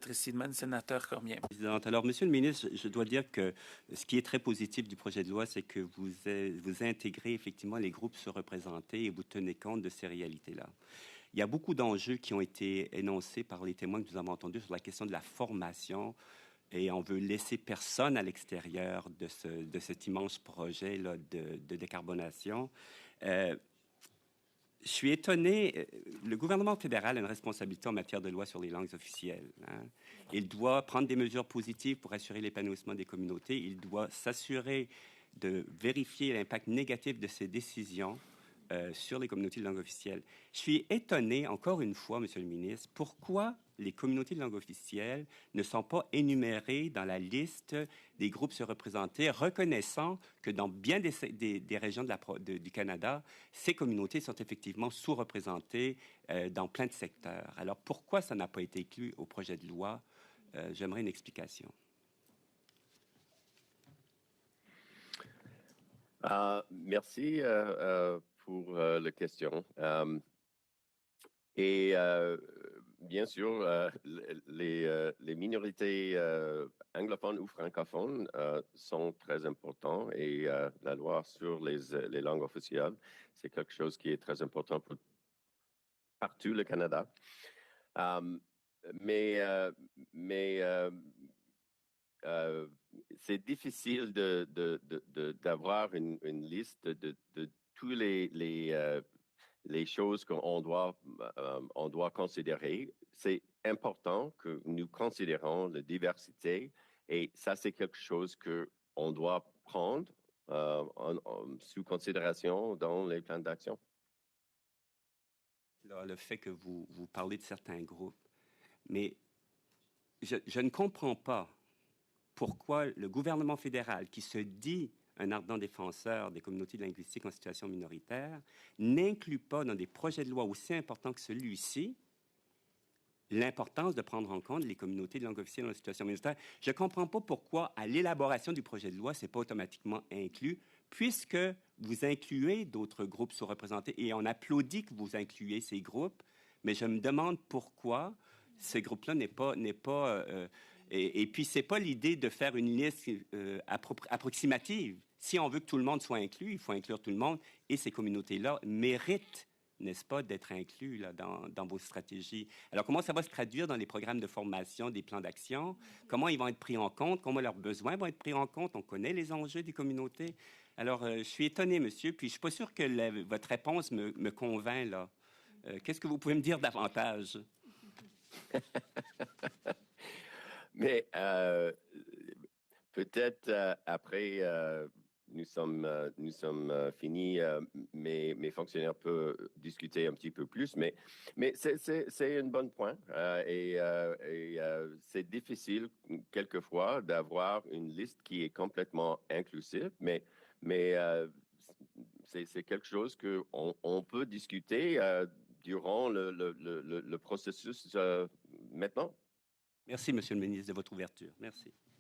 Précisément, sénateur Cormier. Alors, Monsieur le ministre, je dois dire que ce qui est très positif du projet de loi, c'est que vous intégrez effectivement les groupes surreprésentés et vous tenez compte de ces réalités-là. Il y a beaucoup d'enjeux qui ont été énoncés par les témoins que nous avons entendus sur la question de la formation et on veut laisser personne à l'extérieur de cet immense projet là, de décarbonation. Je suis étonné. Le gouvernement fédéral a une responsabilité en matière de loi sur les langues officielles. Hein. Il doit prendre des mesures positives pour assurer l'épanouissement des communautés. Il doit s'assurer de vérifier l'impact négatif de ses décisions sur les communautés de langue officielle. Je suis étonné, encore une fois, Monsieur le ministre, pourquoi les communautés de langue officielle ne sont pas énumérées dans la liste des groupes surreprésentés, reconnaissant que dans bien des régions du Canada, ces communautés sont effectivement sous-représentées dans plein de secteurs. Alors, pourquoi ça n'a pas été inclus au projet de loi? J'aimerais une explication. Merci pour la question. Bien sûr, les minorités anglophones ou francophones sont très importants et la loi sur les langues officielles, c'est quelque chose qui est très important pour partout le Canada. C'est difficile d'avoir une liste de tous les choses qu'on doit considérer. C'est important que nous considérons la diversité et ça, c'est quelque chose qu'on doit prendre sous considération dans les plans d'action. Le fait que vous parlez de certains groupes, mais je ne comprends pas pourquoi le gouvernement fédéral, qui se dit un ardent défenseur des communautés linguistiques en situation minoritaire, n'inclut pas dans des projets de loi aussi importants que celui-ci l'importance de prendre en compte les communautés de langue officielle en situation minoritaire. Je ne comprends pas pourquoi, à l'élaboration du projet de loi, ce n'est pas automatiquement inclus, puisque vous incluez d'autres groupes sous-représentés, et on applaudit que vous incluez ces groupes, mais je me demande pourquoi ce groupe-là n'est pas et puis, c'est pas l'idée de faire une liste approximative. Si on veut que tout le monde soit inclus, il faut inclure tout le monde. Et ces communautés-là méritent, n'est-ce pas, d'être inclus là, dans vos stratégies. Alors, comment ça va se traduire dans les programmes de formation, des plans d'action? Comment ils vont être pris en compte? Comment leurs besoins vont être pris en compte? On connaît les enjeux des communautés. Alors, je suis étonné, monsieur, puis je suis pas sûr que votre réponse me convainc, là. Qu'est-ce que vous pouvez me dire davantage? Mais peut-être après nous sommes finis, mes fonctionnaires peuvent discuter un petit peu plus, mais c'est un bon point c'est difficile quelquefois d'avoir une liste qui est complètement inclusive, mais c'est quelque chose que on peut discuter durant le processus maintenant. Merci, Monsieur le ministre, de votre ouverture. Merci.